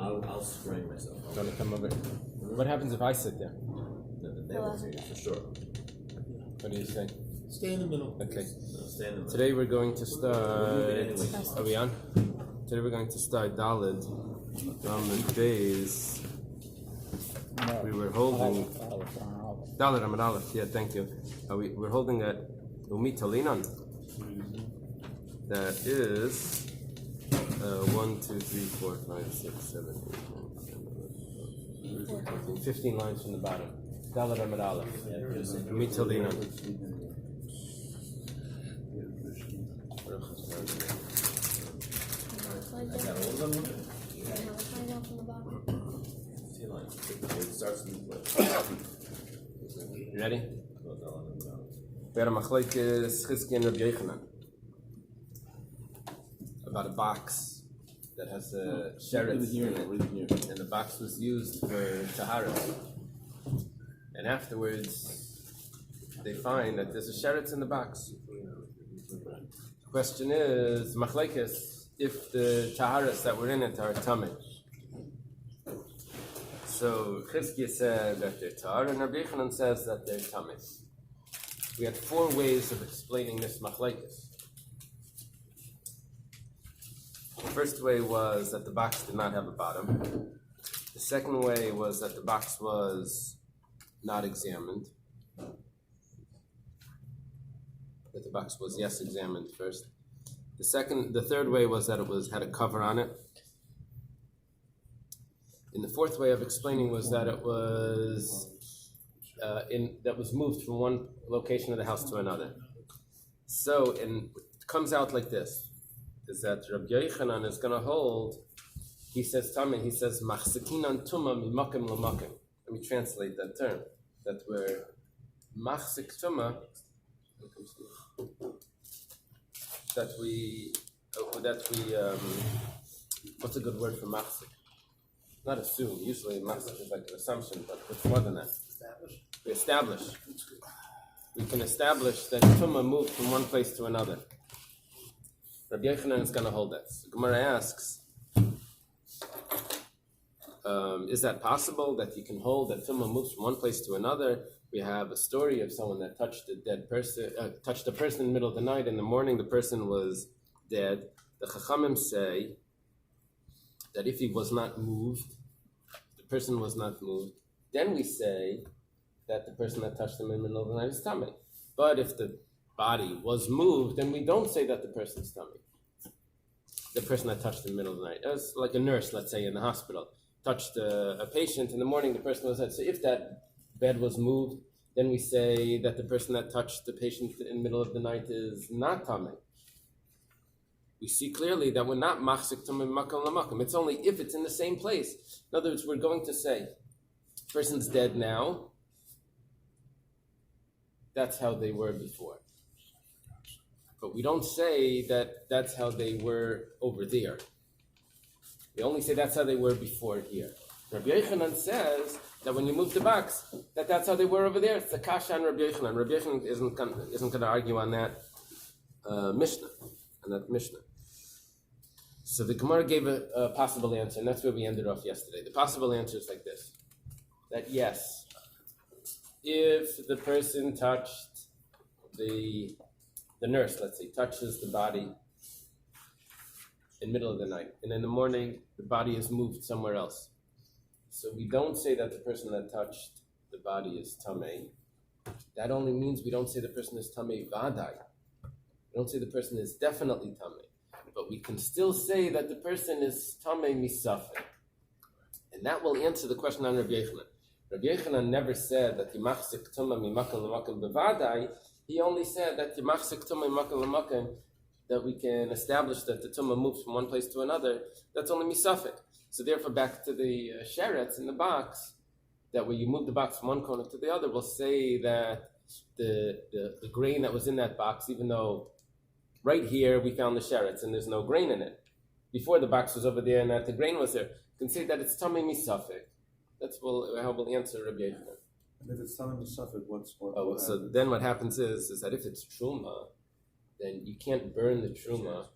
I'll screen myself. Do you want to come over? What happens if I sit there? They won't see you for sure. What do you think? Stay in the middle. Okay. Stand in the Today we're going to start. Anyway. Are we on? Today we're going to start Daled from the days we were holding. Daled Amad Aleph. Yeah, thank you. We're holding at Yomi Talinan. That is 1, 2, 3, 4, 5, 6, 7, 8, 9, 10, 11, 12, 13, 15 lines from the bottom. Daled Amad Aleph. Yomi Talinan. I got all of them. It starts in You ready? We had a machlokes Chizki and Rabbi Yochanan about a box that has a sheretz in it, and the box was used for tahara. And afterwards, they find that there's a sheretz in the box. The question is, machlokes, if the taharas that were in it are tamei. So Chizki said that they're tar, and Rabbi Yochanan says that they're tamei. We had 4 ways of explaining this machlokes. The first way was that the box did not have a bottom. The second way was that the box was not examined. That the box was examined first. The third way was that it had a cover on it. And the fourth way of explaining was that it was that was moved from one location of the house to another. So, and it comes out like this: is that Rabbi Yochanan is going to hold. He says machzikinan tuma mimakim lamakim. Let me translate that term. That we're machzik tuma. That we what's a good word for machzik? Not assume. Usually machzik is like an assumption, but it's more than that. We establish. We can establish that tumah moved from one place to another. Rabbi Yochanan is going to hold that. So Gemara asks, is that possible that you can hold that tumah moves from one place to another? We have a story of someone that touched a dead person, touched a person in the middle of the night. In the morning, the person was dead. The Chachamim say that if he was not moved, the person was not moved, then we say that the person that touched him in the middle of the night is tamei. But if the body was moved, then we don't say that the person is tamei. The person that touched in the middle of the night. It was like a nurse, let's say, in the hospital, touched a patient. In the morning, the person was dead. So if that bed was moved, then we say that the person that touched the patient in the middle of the night is not tamei. We see clearly that we're not machzik tamei makom lamakom. It's only if it's in the same place. In other words, we're going to say, person's dead now. That's how they were before. But we don't say that that's how they were over there. We only say that's how they were before here. Rabbi Yochanan says that when you move the box, that's how they were over there. It's the kasha on Rabbi Yochanan. Rabbi Yochanan isn't going to argue on that Mishnah. So the Gemara gave a possible answer, and that's where we ended off yesterday. The possible answer is like this: that yes, if the person touched the nurse, let's say, touches the body in the middle of the night, and in the morning the body is moved somewhere else. So we don't say that the person that touched the body is tamei. That only means we don't say the person is tamei vadai. We don't say the person is definitely tamei. But we can still say that the person is tamei misafek. And that will answer the question on Rabbi Yochanan. Rabbi Yochanan never said that yimachzik tumah mimakom lamakom bevadai. He only said that yimachzik tumah mimakom lamakom, that we can establish that the tumah moves from one place to another. That's only misafek. So therefore, back to the sheretz in the box, that when you move the box from one corner to the other, we'll say that the grain that was in that box, even though right here we found the sheretz and there's no grain in it, before the box was over there and that the grain was there, you can say that it's tamei misafek. That's how we'll answer Rabbi Yochanan. And if it's tamei misafek, what's so then what happens is that if it's truma, then you can't burn the truma.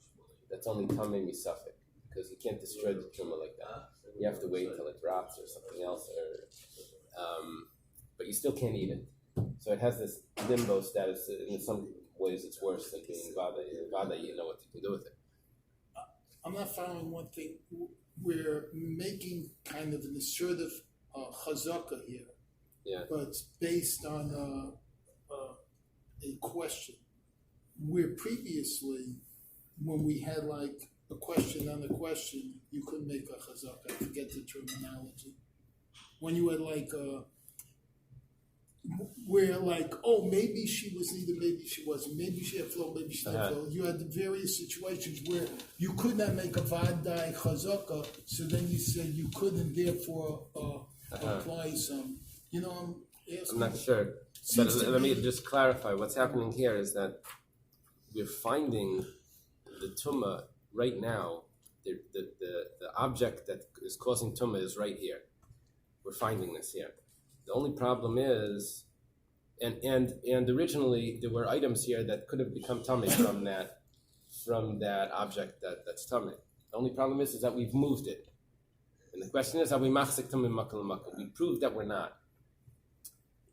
That's only tamei misafek, because you can't destroy the truma like that. You have to wait till it rots or something else, but you still can't eat it. So it has this limbo status. In some ways, it's worse than being vada. Vada, you know what you can do with it. I'm not following one thing. We're making kind of an assertive chazaka here, but it's based on a question. Where previously, when we had like a question on a question, you couldn't make a chazaka. I forget the terminology. When you had like where like, oh, maybe she was neither, maybe she wasn't, maybe she had flow, maybe she didn't flow. You had the various situations where you could not make a vadai chazaka, so then you said you couldn't therefore apply some. You know, I'm not sure. But let me just clarify. What's happening here is that we're finding the tumah right now. The object that is causing tumah is right here. We're finding this here. The only problem is, and originally there were items here that could have become tummy from that object that's tummy. The only problem is that we've moved it. And the question is, are we machzik tummy makal makal? We proved that we're not.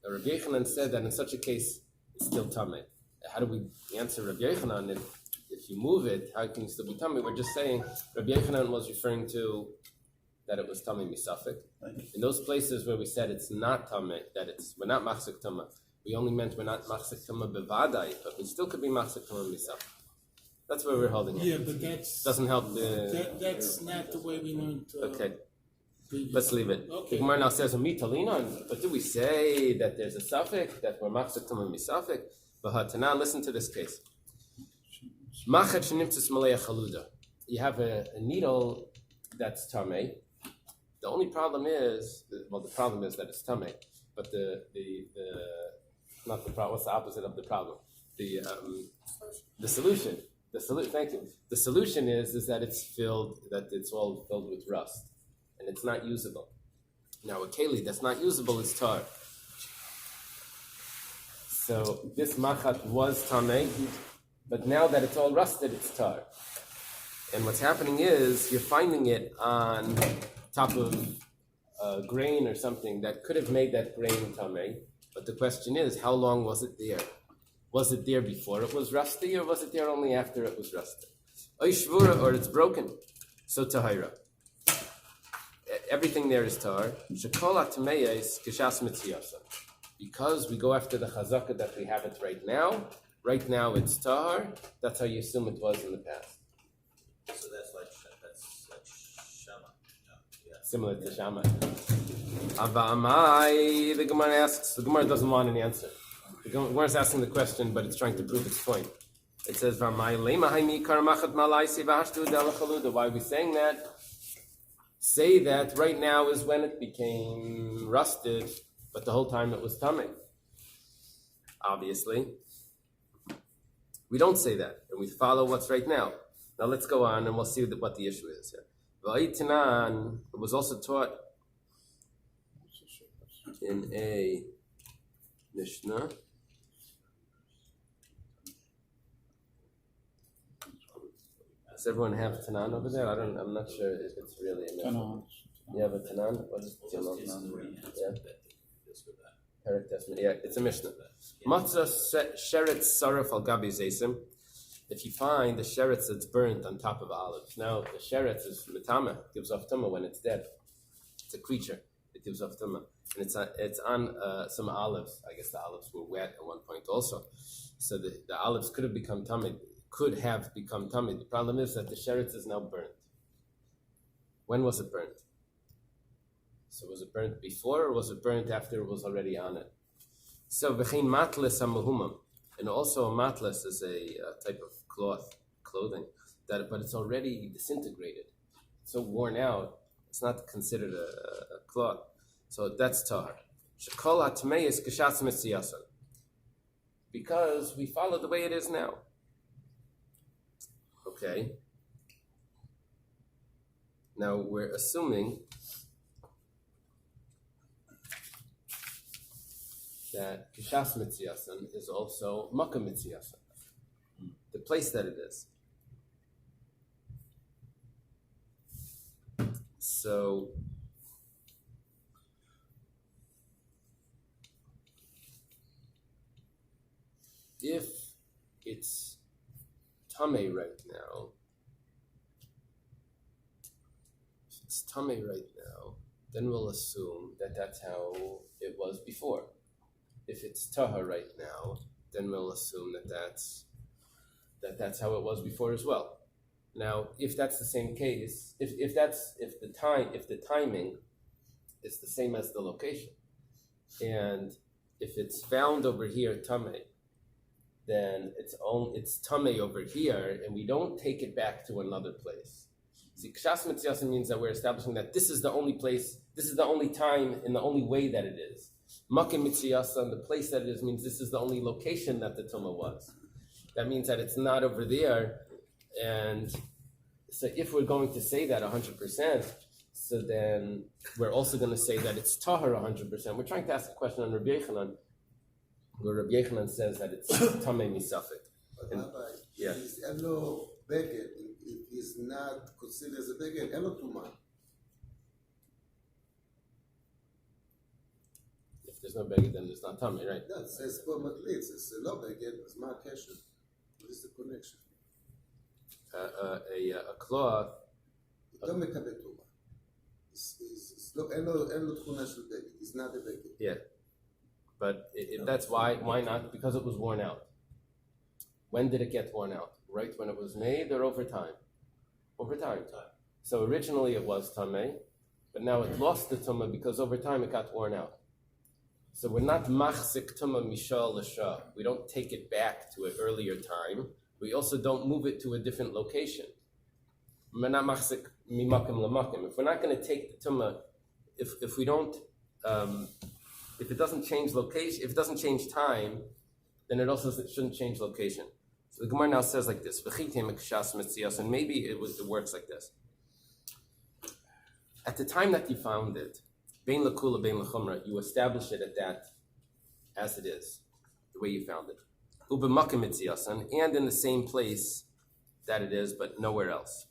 Rabbi Yochanan said that in such a case, it's still tummy. How do we answer Rabbi Yochanan? If you move it, how can you still be tummy? We're just saying Rabbi Yochanan was referring to that it was tummy misafik. In those places where we said it's not tummy, we're not machzik tummy, we only meant we're not machzik tummy bevadai, but we still could be machzik tummy misafik. That's where we're holding it. Yeah, but doesn't help. That's not the way we learned. Okay. Let's leave it. Okay. The Gemara now says, but do we say that there's a suffix, that we're machzik tummy misafik? Now listen to this case. You have a needle that's tamei. The only problem is, the problem is that it's tamei. But not the problem. What's the opposite of the problem? The solution. Thank you. The solution is that it's all filled with rust, and it's not usable. Now a keli that's not usable is tar. So this machat was tamei, but now that it's all rusted, it's tar. And what's happening is you're finding it on top of a grain or something that could have made that grain tamei. But the question is, how long was it there? Was it there before it was rusty, or was it there only after it was rusted? Oy or it's broken. So tahira. Everything there is tar. Shekol atameis kishas mitziyasa. Because we go after the chazaka that we have it right now. Right now it's tar. That's how you assume it was in the past. So that's like shama. Yeah. Similar to shama. Avamai, the Gemara asks. The Gemara doesn't want an answer. The Gemara is asking the question, but it's trying to prove its point. It says, "Vamai lema haimi karamachat malaisi v'hashtu delachaluda." Why are we saying that? Say that right now is when it became rusted, but the whole time it was tamei. Obviously, we don't say that, and we follow what's right now. Now let's go on, and we'll see what the issue is here. V'ayitanan, it was also taught in a Mishnah. Does everyone have Tanan over there? I'm not sure if it's really a Mishnah. You have a Tanan? What is Tanan? Yeah. Perek Testament. Yeah, it's a Mishnah. Matzah sheretz saraf al gabi zaysim. If you find the sheretz that's burnt on top of olives. Now, the sheretz is metama, gives off tumah when it's dead. It's a creature. It gives off tumah. And it's on some olives. I guess the olives were wet at one point also. So the olives could have become tummy. The problem is that the sheretz is now burnt. When was it burnt? So was it burnt before, or was it burnt after it was already on it? So v'chein matles hamuhumam, and also a matles is a type of clothing, but it's already disintegrated, so worn out. It's not considered a cloth. So that's tar. Shekol hatmei is kashas mitziyasan, because we follow the way it is now. Okay. Now we're assuming that kishas mitziyasan is also makkah mitziyasan, the place that it is. So if it's Tameh right now, then we'll assume that that's how it was before. If it's Taha right now, then we'll assume that that's how it was before as well. Now, if that's the same case, if the timing is the same as the location, and if it's found over here Tameh, then it's Tameh over here, and we don't take it back to another place. See, Kshas Mitziasan means that we're establishing that this is the only place, this is the only time, and the only way that it is. Makim Mitziasan, the place that it is, means this is the only location that the Tumah was. That means that it's not over there, and so if we're going to say that 100%, so then we're also going to say that it's Tahar 100%. We're trying to ask a question on Rabbi Yochanan, where Rabbi Yochanan says that it's Tameh Misafik. Yeah. Is Elo Beged, it is not considered as a Beged, Elo Tumah. If there's no Beged, then there's not Tameh, right? That says for Matlit, it's Elo Beged, it's Markesha. What is the connection? A cloth. It don't make a Betuma. It's Elo Tchuna Shel Beged, it's not a Beged. Yeah. But that's why not? Because it was worn out. When did it get worn out? Right when it was made or over time? Over time. So originally it was Tameh, but now it lost the Tumah because over time it got worn out. So we're not machzik Tumah mishal l'shah. We don't take it back to an earlier time. We also don't move it to a different location. We're not machzik mimakim l'makim. If we're not going to take the Tumah, if we don't, if it doesn't change location, if it doesn't change time, then it also shouldn't change location. So the Gemara now says like this, and maybe it works like this. At the time that you found it, bein l'kula, bein l'chumra, you establish it at that as it is, the way you found it. Ubemakim mitziasan, and in the same place that it is, but nowhere else.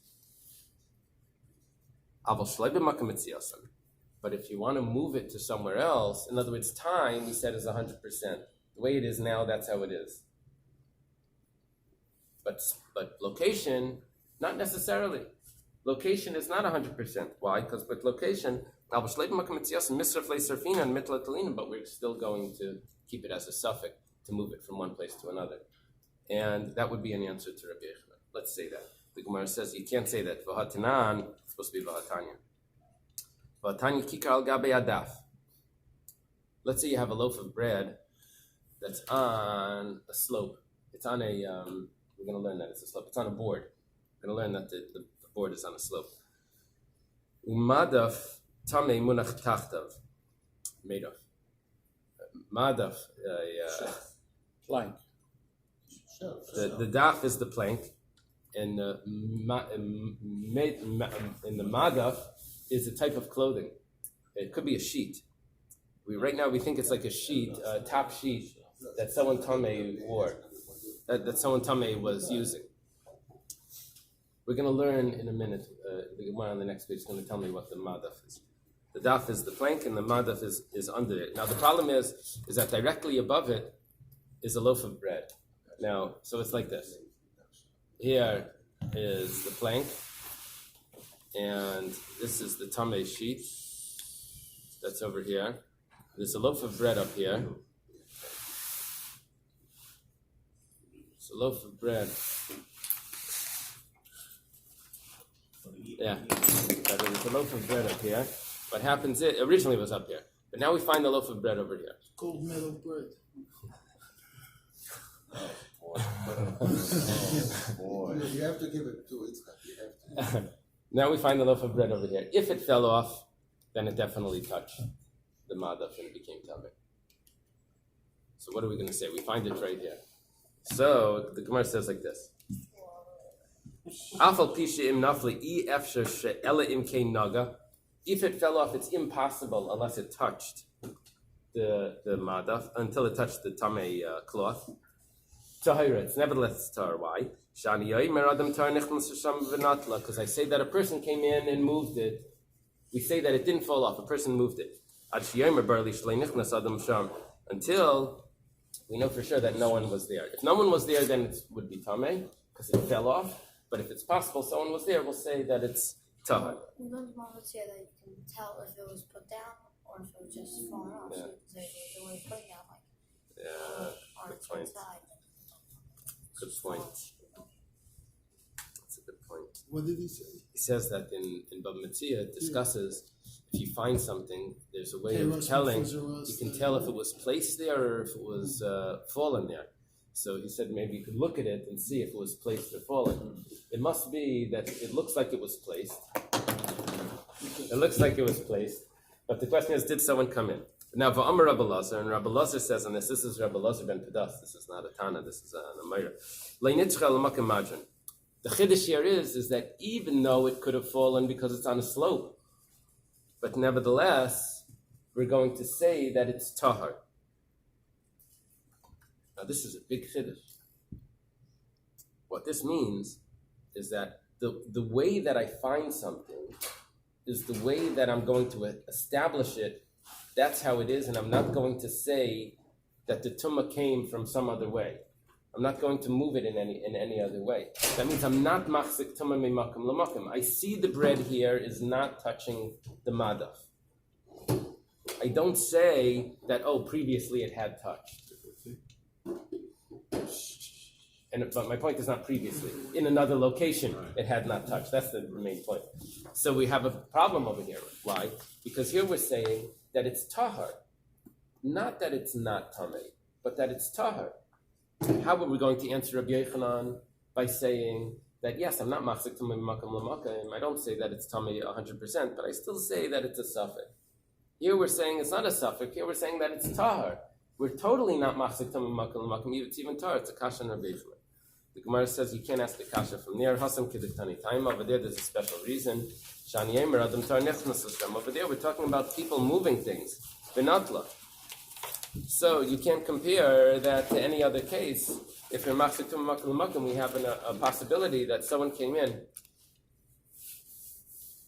Aval shlei b'makim mitziasan. But if you want to move it to somewhere else, in other words, time we said is 100%. The way it is now, that's how it is. But location, not necessarily. Location is not 100%. Why? Because with location, but we're still going to keep it as a suffix to move it from one place to another. And that would be an answer to Rabbi Yochanan. Let's say that. The Gemara says you can't say that. V'hatanan, it's supposed to be v'hatanya. Let's say you have a loaf of bread that's on a slope. It's on a, we're going to learn that it's a slope. It's on a board. We're going to learn that the board is on a slope. Umadaf tamei munach tachtav. Made of. Madaf. Plank. The daf is the plank. And the madaf is a type of clothing. It could be a sheet. Right now we think it's like a sheet, a top sheet that someone Tameh wore, that someone Tameh was using. We're going to learn in a minute. The Gemara on the next page is going to tell me what the madaf is. The daf is the plank, and the madaf is under it. Now the problem is that directly above it is a loaf of bread. Now, so it's like this. Here is the plank, and this is the tameh sheet that's over here. There's a loaf of bread up here. It's a loaf of bread. Yeah, there's a loaf of bread up here. What happens is, originally it was up here, but now we find the loaf of bread over here. Gold medal bread. Boy. You have to give it to it. You have to. Now we find the loaf of bread over here. If it fell off, then it definitely touched the madaf and it became tameh. So what are we going to say? We find it right here. So the Gemara says like this. If it fell off, it's impossible unless it touched the madaf, until it touched the tameh cloth. Tahira, it's nevertheless tar. Why? Because I say that a person came in and moved it, we say that it didn't fall off. A person moved it. Until we know for sure that no one was there. If no one was there, then it would be tamei because it fell off. But if it's possible someone was there, we'll say that it's tahar. We don't want to say that you can tell if it was put down or if it was just fallen off. Yeah. So you can say the way putting down, like on Good its point. side. Good point. That's a good point. What did he say? He says that in Bab Metzia, it discusses if you find something, there's a way of Kairos telling. Mefuzar You can tell if it was placed there or if it was fallen there. So he said maybe you could look at it and see if it was placed or fallen. It must be that it looks like it was placed. It looks like it was placed. But the question is, did someone come in? Now, Va'amar Rabbi Lazar, and Rabbi Lazar says on this is Rabbi Lazar ben Pedas, this is not a Tana, this is an Amira. Leinitzcha l'makam madran. The chiddush here is that even though it could have fallen because it's on a slope, but nevertheless, we're going to say that it's tahar. Now this is a big chiddush. What this means is that the way that I find something is the way that I'm going to establish it. That's how it is, and I'm not going to say that the tumah came from some other way. I'm not going to move it in any other way. That means I'm not machzik tumah mimakim lamakim. I see the bread here is not touching the madaf. I don't say that, previously it had touched. But my point is not previously. In another location, it had not touched. That's the main point. So we have a problem over here. Why? Because here we're saying that it's tahar. Not that it's not tamei, but that it's tahar. How are we going to answer Rabbi Yochanan? By saying that, yes, I'm not machzik tamei makam l'makam. I don't say that it's tamei 100%, but I still say that it's a suffix. Here we're saying it's not a suffix. Here we're saying that it's tahar. We're totally not machzik tamei makam l'makam. It's even tahar. It's a kasha and Rabbi Yochanan. The Gemara says you can't ask the kasha from there. Hasam k'diktani time. Over there, there's a special reason. Shani yemer adam tar nechnas l'shem. Over there, we're talking about people moving things. Benatla. So you can't compare that to any other case. If you're machzik tamei makam l'makam, we have a possibility that someone came in.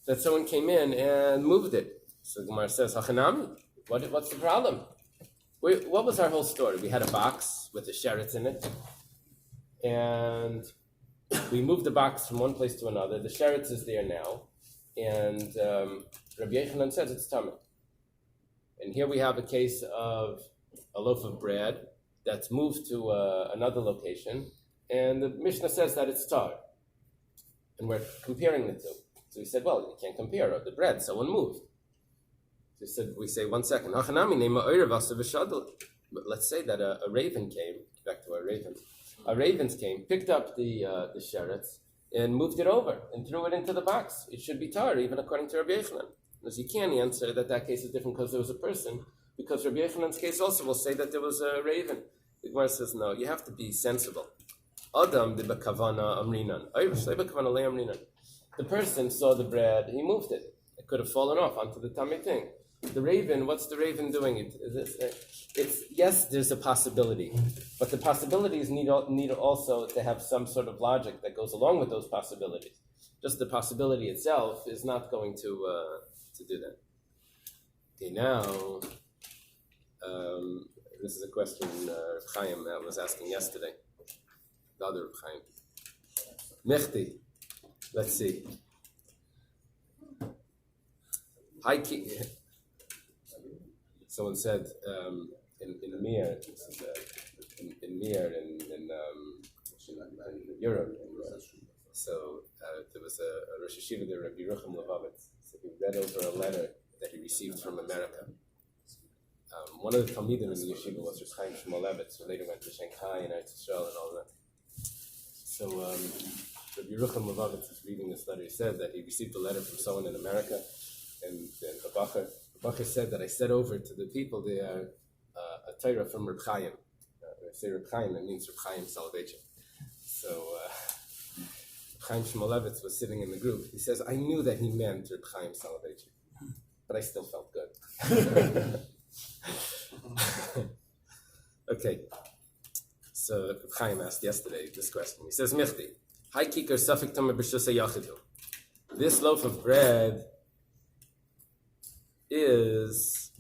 And moved it. So the Gemara says, Hachanami, what's the problem? What was our whole story? We had a box with the sheretz in it, and we moved the box from one place to another. The sheretz is there now, and Rabbi Yochanan says it's tamei. And here we have a case of a loaf of bread that's moved to another location, and the Mishnah says that it's tar. And we're comparing the two. So he said, well, you can't compare the bread, someone moved. So he said, we say, 1 second. But let's say that a raven came, back to our ravens. A ravens came, picked up the sheretz, and moved it over, and threw it into the box. It should be tar, even according to Rabbi Yochanan. Because you can't answer that case is different because there was a person, because Rabbi Yochanan's case also will say that there was a raven. The Gemara says, no, you have to be sensible. Adam de bakavana amrinan. The person saw the bread, he moved it. It could have fallen off onto the tummy thing. The raven, what's the raven doing? Yes, there's a possibility, but the possibilities need also to have some sort of logic that goes along with those possibilities. Just the possibility itself is not going to do that. Okay, now, this is a question Chaim was asking yesterday. The other Chaim. Mechti. Let's see. Someone said in Mir, in Europe. So there was a Rosh Yeshiva there, Rabbi Rucham Levavitz. So he read over a letter that he received from America. One of the Talmidim in the yeshiva was Rosh Chaim Shmulevitz, who later went to Shanghai and Eretz Yisrael and all that. So Rabbi Rucham Levavitz is reading this letter. He said that he received a letter from someone in America, and the Bacher said that I said over to the people there a Torah from Reb Chaim. When I say Reb Chaim, it means Reb Chaim Soloveitchik. So Chaim Shmulevitz was sitting in the group. He says, I knew that he meant Reb Chaim Soloveitchik, but I still felt good. Okay. So Reb Chaim asked yesterday this question. He says, Michti, Hai kikar safik tameh b'shusay yachidu. This loaf of bread is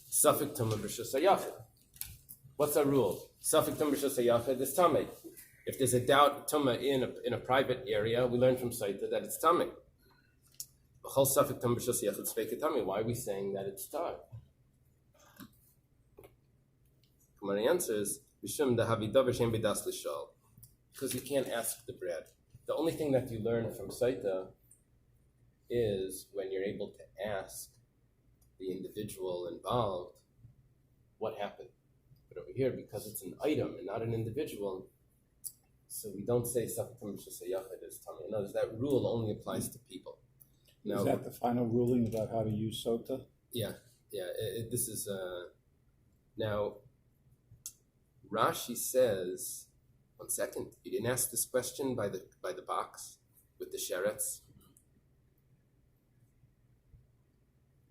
Safek Tumah B'Rishus HaYachid. What's our rule? Safek Tumah B'Rishus HaYachid is Tameh. If there's a doubt Tumah in a private area, we learn from Saita that it's Tameh. Whole Safek Tumah B'Rishus HaYachid Sfeik Tameh. Why are we saying that it's Tar? My answer is B'Shum Dahavidav B'Shem B'Das L'Shal. Because you can't ask the bread. The only thing that you learn from Saita is when you're able to ask the individual involved what happened. But over here, because it's an item and not an individual, so we don't say Safek Tumah B'Rishus HaYachid is Tameh. In other words, that rule only applies to people. Now, is that the final ruling about how to use sota? Yeah. This is now. Rashi says, 1 second, you didn't ask this question by the box with the sheretz.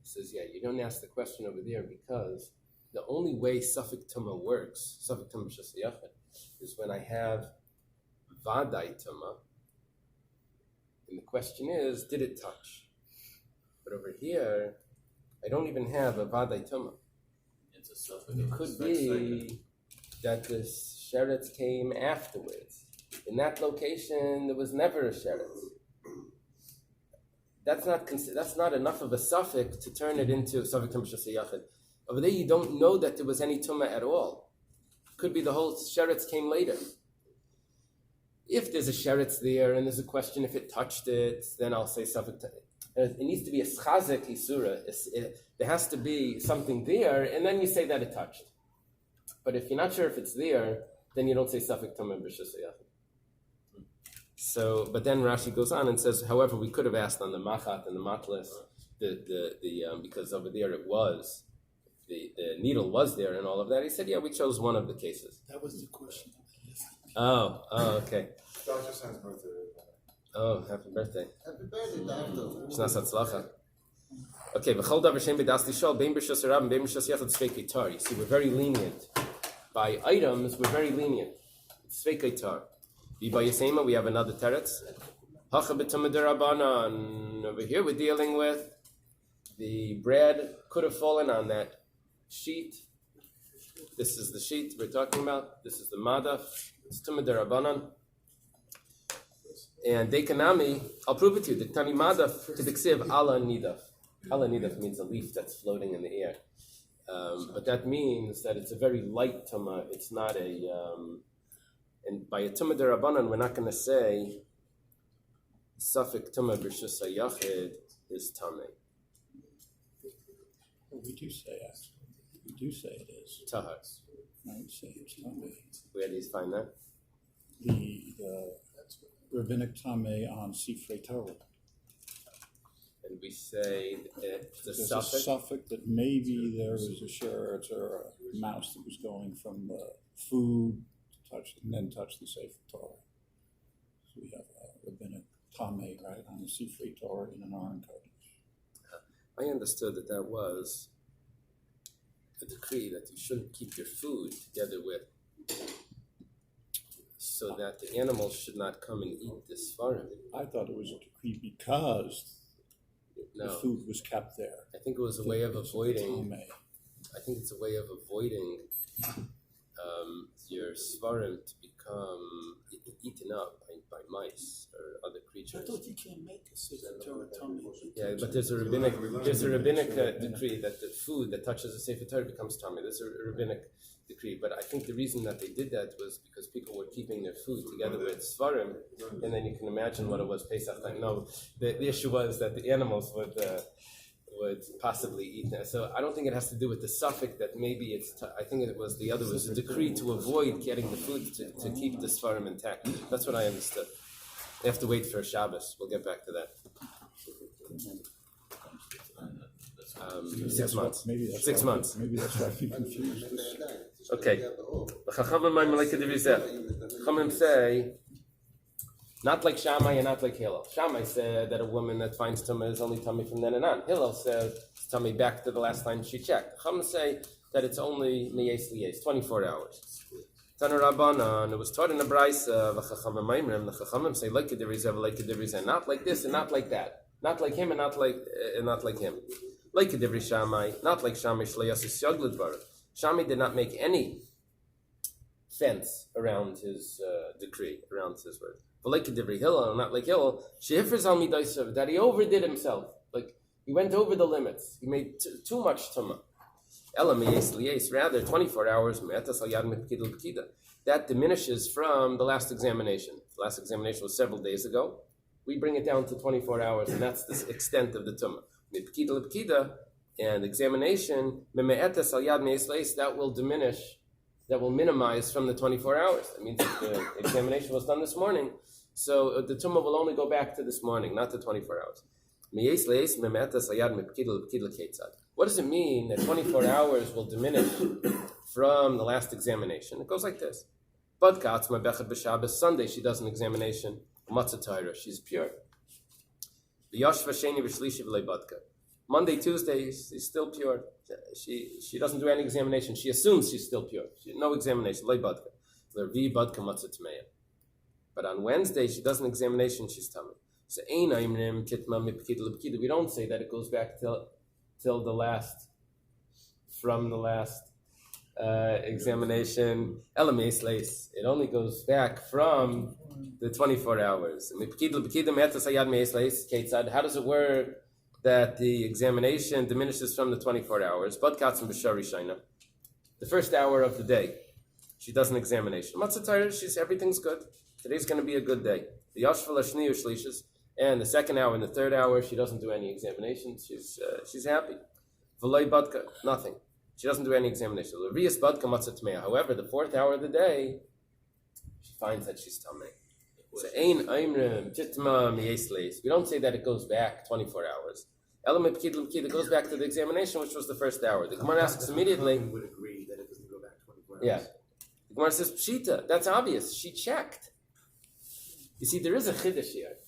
He says, yeah, you don't ask the question over there because the only way Safek Tumah works, Safek Tumah B'Rishus HaYachid, is when I have Vadai Tumah, and the question is, did it touch? But over here, I don't even have a Vadai Tumah. It's a Safek. It could be that the sheretz came afterwards. In that location, there was never a sheretz. That's not enough of a suffix to turn it into Safek Tumah B'Rishus HaYachid. Over there, you don't know that there was any tumah at all. Could be the whole sheretz came later. If there's a sheretz there and there's a question if it touched it, then I'll say Safek Tumah. It needs to be a schazek isura. There has to be something there, and then you say that it touched. But if you're not sure if it's there, then you don't say Safek Tumah B'Rishus HaYachid. So, but then Rashi goes on and says, however, we could have asked on the machat and the matlis, because over there it was, the needle was there and all of that. He said, yeah, we chose one of the cases. That was the question. Oh, okay. Dr. San's birthday. Oh, happy birthday. Happy birthday, Doctor. Shnas hatzlacha. Okay, v'chol davar shem b'das lishol, bein b'rishus harab and bein b'rishus yachad tzvei tar. You see, we're very lenient. By items, we're very lenient. Tzvei tar. By Yisema, we have another teretz. Hacha b'tumah derabanan. Over here, we're dealing with the bread could have fallen on that sheet. This is the sheet we're talking about. This is the madaf. It's tumah derabanan. And dekanami, I'll prove it to you. The tani madaf to the ksiv ala nidaf. Ala nidaf means a leaf that's floating in the air. But that means that it's a very light tumah. It's not a... and by a tumah derabanan, we're not going to say Safek Tumah B'Rishus HaYachid is tameh. Well, we do say it. We do say it is. Tahar. I would say it's tameh. Where do you find that? The rabbinic tameh on Sifrei Torah. And we say it's a There's a suffix. suffix that maybe there was a shirt or a mouse that was going from the food to touch and then touch the Sefer Torah. So we have a rabbinic tameh right on the Sifrei Torah in an Aron Kodesh. I understood that was a decree that you shouldn't keep your food together with, so that the animals should not come and eat this farm. I thought it was a decree because the food was kept there. I think it was a way of avoiding. Tameh. I think it's a way of avoiding your svarim to become eaten up by mice or other I creatures. thought you can't make a Sefer Torah tummy. Yeah, but there's a rabbinic decree that the food that touches the Sefer Torah becomes tummy. There's a rabbinic decree, but I think the reason that they did that was because people were keeping their food together with svarim, and then you can imagine what it was Pesach time. No, the issue was that the animals would possibly eat that. So I don't think it has to do with the suffix that maybe it's. I think it was the other was a decree to avoid getting the food to keep the svarim intact. That's what I understood. They have to wait for Shabbos. We'll get back to that. 6 months. Maybe that's 6 months. Maybe that's why we confused this. Okay. The Chachamim say, not like Shammai and not like Hillel. Shammai said that a woman that finds tumah is only tummy from then and on. Hillel says it's tummy back to the last time she checked. Chachamim say that it's only miyes liyes, 24 hours. Tana Rabbanan, it was taught in the Bais of Chachamim Maimrim. The Chachamim say like a not like this and not like that, not like him and not like him. Like Kedivri Shammai, not like Shammai Shleyasis Yaglidvar. Shammai did not make any fence around his decree, around his word. But like Kedivri Hillel, not like Hillel, Shehifriz al Midaisav, that he overdid himself. Like he went over the limits. He made too much tumah. Rather, 24 hours, that diminishes from the last examination. The last examination was several days ago. We bring it down to 24 hours, and that's the extent of the tumah. And examination, that will diminish, that will minimize from the 24 hours. That means that the examination was done this morning, so the tumah will only go back to this morning, not to 24 hours. What does it mean that 24 hours will diminish from the last examination? It goes like this. Sunday, she does an examination. She's pure. Monday, Tuesday, she's still pure. She doesn't do any examination. She assumes she's still pure. No examination. But on Wednesday, she does an examination. She's tummy. So we don't say that it goes back till the last, from the last examination. It only goes back from the 24 hours. How does it work that the examination diminishes from the 24 hours? The first hour of the day, she does an examination. Everything's good. Today's going to be a good day. And the second hour and the third hour, she doesn't do any examinations. She's happy. Nothing. She doesn't do any examination. However, the fourth hour of the day, she finds that she's tamei. We don't say that it goes back 24 hours. It goes back to the examination, which was the first hour. The Gemara asks immediately. We would agree that it doesn't go back 24 hours. Yeah. The Gemara says, Pshita, that's obvious. She checked. You see, there is a chiddush here.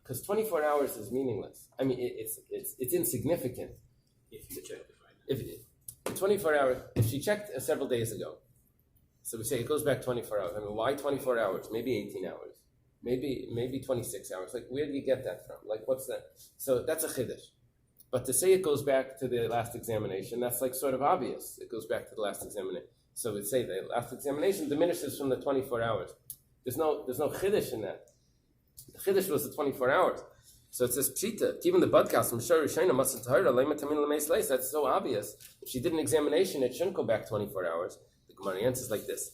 Because 24 hours is meaningless. I mean, it's insignificant. If you check it right now. If 24 hours, if she checked several days ago, so we say it goes back 24 hours. I mean, why 24 hours? Maybe 18 hours. Maybe 26 hours. Like, where do you get that from? Like, what's that? So that's a chiddush. But to say it goes back to the last examination, that's like sort of obvious. It goes back to the last examination. So we say the last examination diminishes from the 24 hours. There's no chiddush in that. The chiddush was the 24 hours. So it says pshita. Even the podcast from Shari Shaina mustn't tahira lema tamin lemeis leis. That's so obvious. If she did an examination, it shouldn't go back 24 hours. The Gemara answers like this: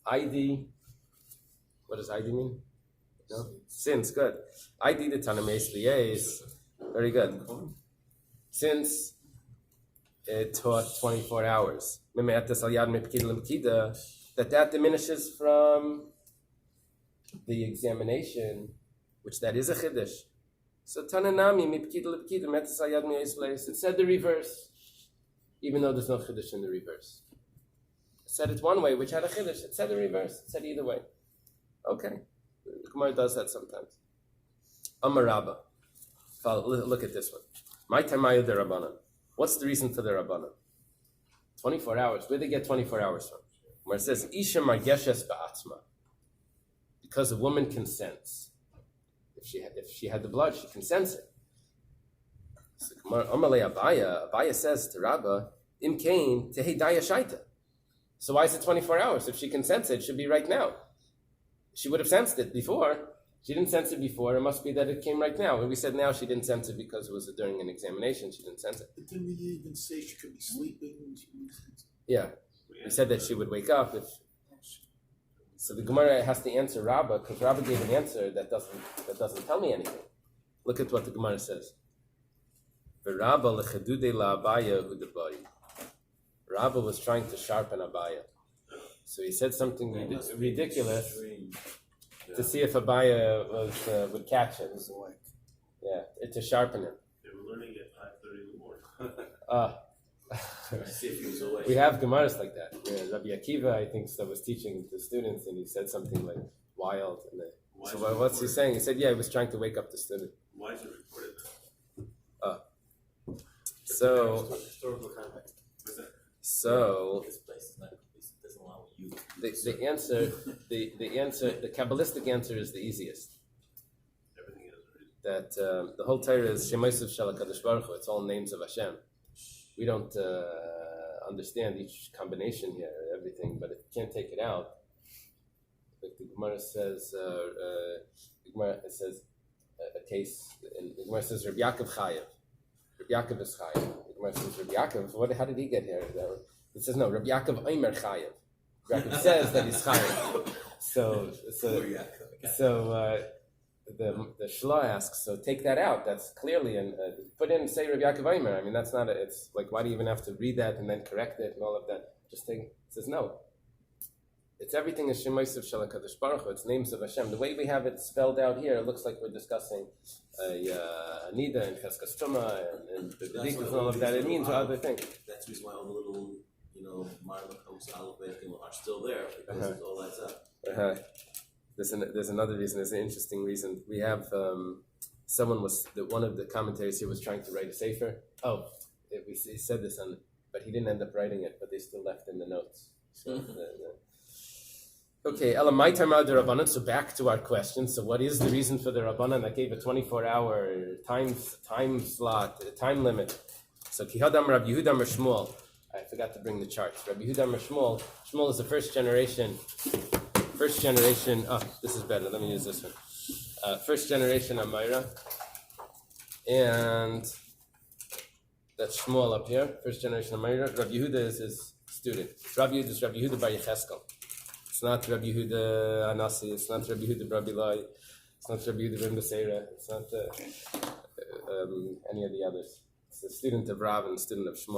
ID. What does ID mean? No? Since, good. ID the tanameis liyes. Very good. Since it taught 24 hours, that diminishes from the examination, which that is a chiddush. So Tananami it said the reverse, even though there's no chiddush in the reverse. It said it one way, which had a chiddush. It said the reverse. It said either way. Okay, the Gemara does that sometimes. Amar Rabba. Look at this one. My tamayu the Rabbanan. What's the reason for the Rabbanan? 24 hours. Where do they get 24 hours from? Where it says Isha margeshes ba'atzma. Because a woman consents. If she had the blood, she can sense it. So Amalei Abaya says to Rabba, Im Kain tehei daya shaita. So why is it 24 hours? If she can sense it should be right now. She would have sensed it before. She didn't sense it before. It must be that it came right now. And we said now she didn't sense it because it was during an examination. She didn't sense it. But didn't we even say she could be sleeping when she was? Yeah. We said that she would wake up if. So the Gemara has to answer Rabba because Rabba gave an answer that doesn't tell me anything. Look at what the Gemara says. Rabba was trying to sharpen Abaya. So he said something ridiculous to see if Abaya would catch it. Yeah, to sharpen him. They were learning at 5:30 in the morning. See if he was awake. We have Gemaras like that. Rabbi Akiva, I think, was teaching the students, and he said something like wild. And so what's he saying? He said, yeah, he was trying to wake up the student. Why is it recorded then? So Historical context. What's that? So This place is not. It doesn't allow you. the Kabbalistic answer is the easiest. Everything is. that the whole Torah is Shemaisav Shel HaKadosh Baruch Hu. It's all names of Hashem. We don't understand each combination here, everything, but if you can't take it out, like the Gemara says, it says a case, and the Gemara says Rabbi Yaakov Chayev. Rabbi Yaakov is Chayev. The Gemara says Rabbi Yaakov, how did he get here? It says no, Rabbi Yaakov Omer Chayev. Rabbi Yaakov says that he's Chayev. So the Shla asks, so take that out. That's clearly, put in, say Rabbi Yaakov Omer. I mean, that's not, it's like, why do you even have to read that and then correct it and all of that? Just think, it says no. It's everything is Shemaisav Shel HaKadosh Baruch Hu. It's names of Hashem. The way we have it spelled out here, it looks like we're discussing Nidda and Cheskas Tumah and the Bedikas and all of that. It means other things. That's the reason why all the little, Marla comes are still there, because it all adds up. There's another reason. There's an interesting reason. We have one of the commentaries here was trying to write a sefer. He said this but he didn't end up writing it. But they still left in the notes. So. Okay, Elamai Tamar the Rabbanan. So back to our question. So what is the reason for the Rabbanan that gave a 24-hour time slot, time limit? So Kihadam Rabbi Yehuda Mar Shmuel. I forgot to bring the charts. Rabbi Yehuda Mar Shmuel. Shmuel is the first generation. This is better. Let me use this one. First generation Amira. And that's Shmuel up here. First generation Amira. Rabbi Yehuda is his student. Rabbi Yehuda is Rabbi Yehuda Bar Yecheskel. It's not Rabbi Yehuda Anasi. It's not Rabbi Yehuda Bar Bilai. It's not Rabbi Yehuda Ben Beseira. It's not any of the others. It's a student of Rav and a student of Shmuel.